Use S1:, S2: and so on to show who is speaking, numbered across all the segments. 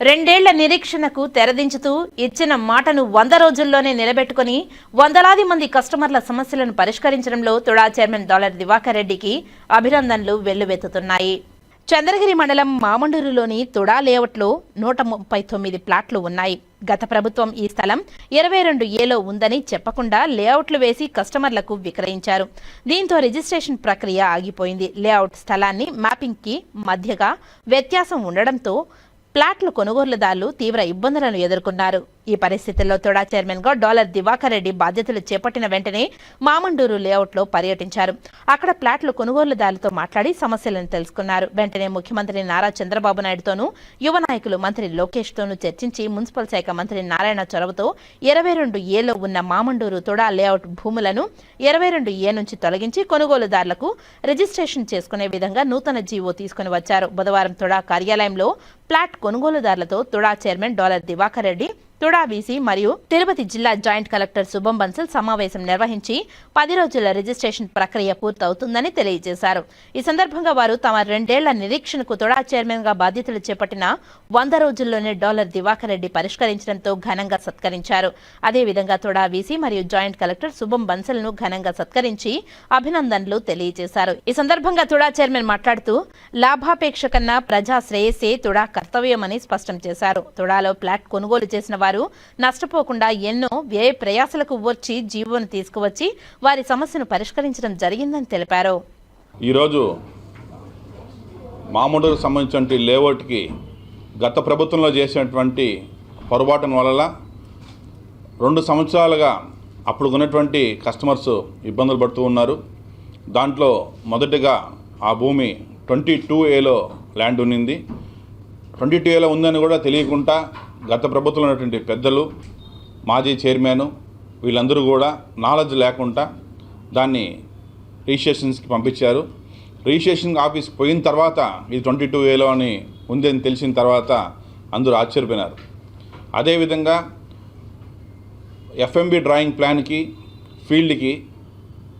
S1: రెండేళ్ల నిరీక్షణకు తెరదించుతూ ఇచ్చిన మాటను 100 రోజుల్లోనే నిలబెట్టుకుని వందలాది మంది కస్టమర్ల సమస్యలను పరిష్కరించడంలో తుడా చైర్మన్ డాలర్ దివాకర్ రెడ్డికి అభినందనలు వెల్లువెత్తుతున్నాయి. చంద్రగిరి మండలం మామండూరులోని తుడా లేఅవుట్లో 139 ప్లాట్లు ఉన్నాయి. గత ప్రభుత్వం ఈ స్థలం 22A ఉందని చెప్పకుండా లేఅవుట్లు వేసి కస్టమర్లకు విక్రయించారు. దీంతో రిజిస్ట్రేషన్ ప్రక్రియ ఆగిపోయింది. లేఅవుట్ స్థలాన్ని మ్యాపింగ్కి మధ్యగా వ్యత్యాసం ఉండడంతో ప్లాట్ల కొనుగోలుదారులు తీవ్ర ఇబ్బందులను ఎదుర్కొన్నారు. ఈ పరిస్థితుల్లో తుడా చైర్మన్ గా డాలర్ దివాకర్ రెడ్డి బాధ్యతలు చేపట్టిన వెంటనే మామండూరు లేఅవుట్లో పర్యటించారు. అక్కడ ప్లాట్ల కొనుగోలుదారులతో మాట్లాడి సమస్యలను తెలుసుకున్నారు. వెంటనే ముఖ్యమంత్రి నారా చంద్రబాబు నాయుడుతోనూ యువ నాయకులు మంత్రి లోకేష్ తోనూ చర్చించి మున్సిపల్ శాఖ మంత్రి నారాయణ చొరవతో 22A ఉన్న మామండూరు తుడా లేఅవుట్ భూములను 22A నుంచి తొలగించి కొనుగోలుదారులకు రిజిస్ట్రేషన్ చేసుకునే విధంగా నూతన జీవో తీసుకుని వచ్చారు. బుధవారం తుడా కార్యాలయంలో ప్లాట్ కొనుగోలుదారులతో తుడా చైర్మన్ డాలర్ దివాకర్ రెడ్డి, తుడా వీసీ మరియు తిరుపతి జిల్లా జాయింట్ కలెక్టర్ శుభం బన్సల్ సమావేశం నిర్వహించి 10 రోజుల రిజిస్ట్రేషన్ ప్రక్రియ పూర్తవుతుందని తెలియజేశారు. ఈ సందర్భంగా వారు తమ 2 ఏళ్ల నిరీక్షణకు తుడా చైర్మన్ గా బాధ్యతలు చేపట్టిన 100 రోజుల్లోనే డాలర్ దివాకర్ రెడ్డి పరిష్కరించడంతో ఘనంగా సత్కరించారు. అదేవిధంగా తుడా వీసీ మరియు జాయింట్ కలెక్టర్ శుభం బన్సల్ ను ఘనంగా సత్కరించి అభినందనలు తెలియజేశారు. ఈ సందర్భంగా తుడా చైర్మన్ మాట్లాడుతూ లాభాపేక్ష కన్నా ప్రజా శ్రేయస్సే తుడా కర్తవ్యమని స్పష్టం చేశారు. తుడాలో ప్లాట్ కొనుగోలు చేసిన వారు నష్టపోకుండా ఎన్నో వ్యయ ప్రయాసలకు వచ్చి జీవోను తీసుకువచ్చి వారి సమస్యను పరిష్కరించడం జరిగిందని తెలిపారు.
S2: ఈరోజు మామండూరుకు సంబంధించిన లేఅవుట్కి గత ప్రభుత్వంలో చేసినటువంటి పొరపాటున వల్ల 2 సంవత్సరాలుగా అప్పుడు ఉన్నటువంటి కస్టమర్స్ ఇబ్బందులు పడుతూ ఉన్నారు. దాంట్లో మొదటిగా ఆ భూమి 22A ల్యాండ్ ఉన్నింది. 22A ఉందని కూడా తెలియకుండా గత ప్రభుత్వంలో ఉన్నటువంటి పెద్దలు, మాజీ చైర్మన్ వీళ్ళందరూ కూడా నాలెడ్జ్ లేకుండా దాన్ని రిజిస్ట్రేషన్స్కి పంపించారు. రిజిస్ట్రేషన్ ఆఫీస్కి పోయిన తర్వాత ఇది 22A అని ఉందని తెలిసిన తర్వాత అందరూ ఆశ్చర్యపోయినారు. అదేవిధంగా FMB డ్రాయింగ్ ప్లాన్కి ఫీల్డ్కి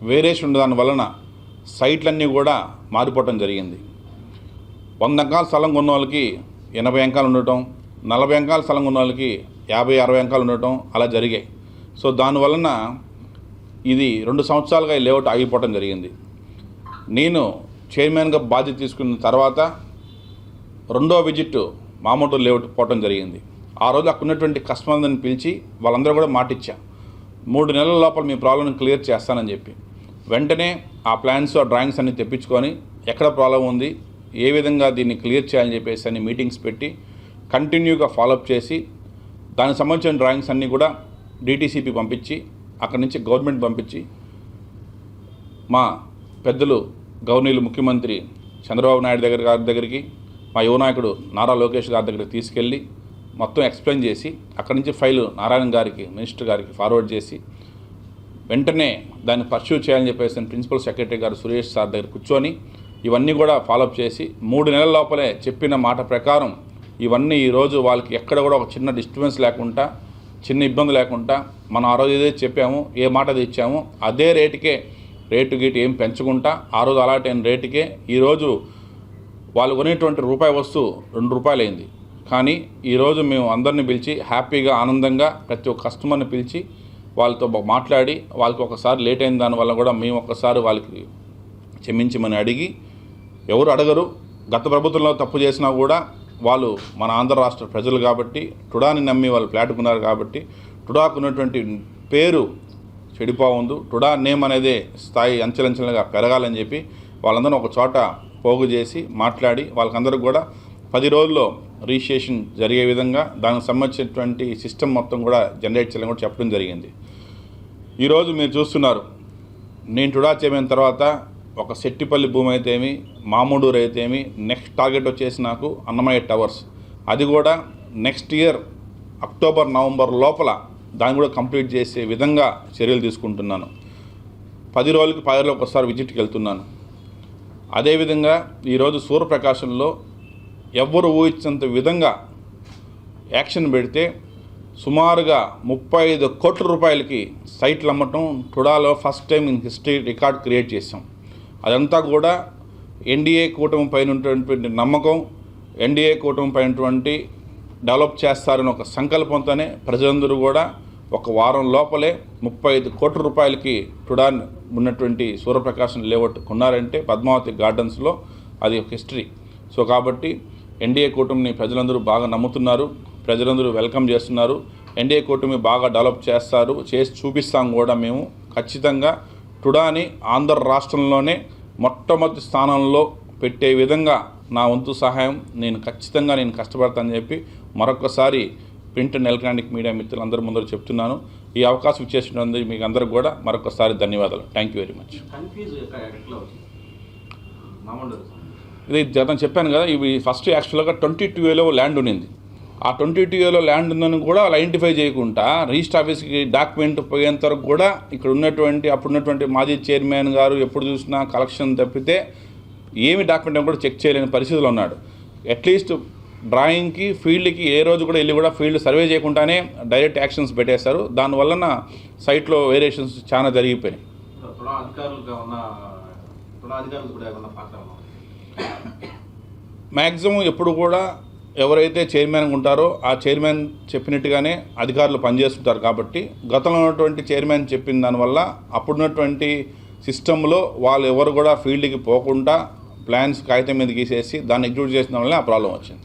S2: వేరియేషన్ ఉండదాని వలన సైట్లన్నీ కూడా మారిపోవటం జరిగింది. 100 ఎకరాల స్థలం కొన్న వాళ్ళకి 80 ఎకరాలు ఉండటం, 40 ఎకరాల స్థలం ఉన్న వాళ్ళకి 50-60 ఎకరాలు ఉండటం అలా జరిగాయి. సో దానివలన ఇది 2 సంవత్సరాలుగా ఈ లేఅవుట్ ఆగిపోవడం జరిగింది. నేను చైర్మన్గా బాధ్యత తీసుకున్న తర్వాత 2వ విజిట్ మామండూరు లేఅవుట్ పోవడం జరిగింది. ఆ రోజు అక్కడ ఉన్నటువంటి కస్టమర్లను పిలిచి వాళ్ళందరూ కూడా మాటిచ్చా 3 నెలల లోపల మీ ప్రాబ్లం క్లియర్ చేస్తానని చెప్పి వెంటనే ఆ ప్లాన్స్ ఆ డ్రాయింగ్స్ అన్ని తెప్పించుకొని ఎక్కడ ప్రాబ్లం ఉంది, ఏ విధంగా దీన్ని క్లియర్ చేయాలని చెప్పేసి అన్ని మీటింగ్స్ పెట్టి కంటిన్యూగా ఫాలోఅప్ చేసి దానికి సంబంధించిన డ్రాయింగ్స్ అన్నీ కూడా DTCP పంపించి అక్కడి నుంచి గవర్నమెంట్ పంపించి మా పెద్దలు గవర్నీయులు ముఖ్యమంత్రి చంద్రబాబు నాయుడు గారి దగ్గరికి మా యువ నాయకుడు నారా లోకేష్ గారి దగ్గరికి తీసుకెళ్ళి మొత్తం ఎక్స్ప్లెయిన్ చేసి అక్కడి నుంచి ఫైలు నారాయణ గారికి మినిస్టర్ గారికి ఫార్వర్డ్ చేసి వెంటనే దాన్ని పర్స్యూ చేయాలని చెప్పేసి ప్రిన్సిపల్ సెక్రటరీ గారు సురేష్ సార్ దగ్గర కూర్చొని ఇవన్నీ కూడా ఫాలోఅప్ చేసి 3 నెలల లోపలే చెప్పిన మాట ప్రకారం ఇవన్నీ ఈరోజు వాళ్ళకి ఎక్కడ కూడా ఒక చిన్న డిస్టర్బెన్స్ లేకుండా, చిన్న ఇబ్బంది లేకుండా మనం ఆ రోజు ఏదైతే చెప్పామో, ఏ మాట ఇచ్చామో అదే రేటుకే రేటు గీటు ఏం పెంచుకుంటా ఆ రోజు అలాంటి రేటుకే ఈరోజు వాళ్ళు కొనేటువంటి రూపాయి వస్తువు 2 రూపాయలు అయింది. కానీ ఈరోజు మేము అందరిని పిలిచి హ్యాపీగా ఆనందంగా ప్రతి ఒక్క కస్టమర్ని పిలిచి వాళ్ళతో మాట్లాడి వాళ్ళకి ఒకసారి లేట్ అయిన దానివల్ల కూడా మేము ఒక్కసారి వాళ్ళకి క్షమించమని అడిగి, ఎవరు అడగరు, గత ప్రభుత్వంలో తప్పు చేసినా కూడా వాళ్ళు మన ఆంధ్ర రాష్ట్ర ప్రజలు కాబట్టి టుడాని నమ్మి వాళ్ళు ఫ్లాట్ కొన్నారు కాబట్టి టుడాకు ఉన్నటువంటి పేరు చెడిపోవద్దు, టుడా నేమ్ అనేది స్థాయి అంచెలంచెలుగా పెరగాలని చెప్పి వాళ్ళందరూ ఒక చోట పోగు చేసి మాట్లాడి వాళ్ళకందరూ కూడా 10 రోజుల్లో రిజిస్ట్రేషన్ జరిగే విధంగా దానికి సంబంధించినటువంటి సిస్టమ్ మొత్తం కూడా జనరేట్ చేయాలని కూడా చెప్పడం జరిగింది. ఈరోజు మీరు చూస్తున్నారు, నేను టుడా చేయమైన తర్వాత ఒక సెట్టిపల్లి భూమి అయితేమి, మామండూరు అయితేమి, నెక్స్ట్ టార్గెట్ వచ్చేసి నాకు అన్నమయ్య టవర్స్, అది కూడా నెక్స్ట్ ఇయర్ అక్టోబర్ నవంబర్ లోపల దాన్ని కూడా కంప్లీట్ చేసే విధంగా చర్యలు తీసుకుంటున్నాను. 10 రోజులకి 10 రోజులకు ఒకసారి విజిట్కి వెళ్తున్నాను. అదేవిధంగా ఈరోజు సూర్యప్రకాశంలో ఎవ్వరు ఊహించినంత విధంగా యాక్షన్ పెడితే సుమారుగా 35 కోట్ల రూపాయలకి సైట్లు అమ్మటం టుడాలో first time in history record create చేసాం. అదంతా కూడా ఎన్డీఏ కూటమి పైన ఉన్నటువంటి నమ్మకం, ఎన్డీఏ కూటమి పైనటువంటి డెవలప్ చేస్తారని ఒక సంకల్పంతోనే ప్రజలందరూ కూడా ఒక వారం లోపలే 35 కోట్ల రూపాయలకి టుడాన్ ఉన్నటువంటి సూర్యప్రకాశం లేఅవుట్ కొన్నారంటే పద్మావతి గార్డెన్స్లో అది ఒక హిస్టరీ. సో కాబట్టి ఎన్డీఏ కూటమిని ప్రజలందరూ బాగా నమ్ముతున్నారు, ప్రజలందరూ వెల్కమ్ చేస్తున్నారు. ఎన్డీఏ కూటమి బాగా డెవలప్ చేస్తారు, చేసి చూపిస్తాం కూడా. మేము ఖచ్చితంగా టుడాని ఆంధ్ర రాష్ట్రంలోనే మొట్టమొదటి స్థానంలో పెట్టే విధంగా నా వంతు సహాయం నేను కష్టపడతానని చెప్పి మరొకసారి ప్రింట్ అండ్ ఎలక్ట్రానిక్ మీడియా మిత్రులందరి ముందర చెప్తున్నాను. ఈ అవకాశం ఇచ్చేసినందుకు మీకు అందరికి కూడా మరొకసారి ధన్యవాదాలు. Thank you very much. ఇది గతం చెప్పాను కదా, ఇవి ఫస్ట్ యాక్చువల్గా 22A ల్యాండ్ ఉన్నింది. ఆ 22A ల్యాండ్ ఉందని కూడా వాళ్ళు ఐడెంటిఫై చేయకుండా రిజిస్టర్ ఆఫీస్కి డాక్యుమెంట్ పోయేంత వరకు కూడా ఇక్కడ అప్పుడున్నటువంటి మాజీ చైర్మన్ గారు ఎప్పుడు చూసినా కలెక్షన్ తప్పితే ఏమి డాక్యుమెంట్ కూడా చెక్ చేయలేని పరిస్థితిలో ఉన్నాడు. అట్లీస్ట్ డ్రాయింగ్కి ఫీల్డ్కి ఏ రోజు కూడా వెళ్ళి కూడా ఫీల్డ్ సర్వే చేయకుండానే డైరెక్ట్ యాక్షన్స్ పెట్టేశారు. దానివలన సైట్లో వేరియేషన్స్ చాలా జరిగిపోయినాయి. మ్యాక్సిమం ఎప్పుడు కూడా ఎవరైతే చైర్మన్ ఉంటారో ఆ చైర్మన్ చెప్పినట్టుగానే అధికారులు పనిచేస్తుంటారు. కాబట్టి గతంలో ఉన్నటువంటి చైర్మన్ చెప్పిన దానివల్ల అప్పుడున్నటువంటి సిస్టంలో వాళ్ళు ఎవరు కూడా ఫీల్డ్కి పోకుండా ప్లాన్స్ కాగితం మీద గీసేసి దాన్ని ఎగ్జిక్యూట్ చేసిన వల్ల ఆ ప్రాబ్లం వచ్చింది.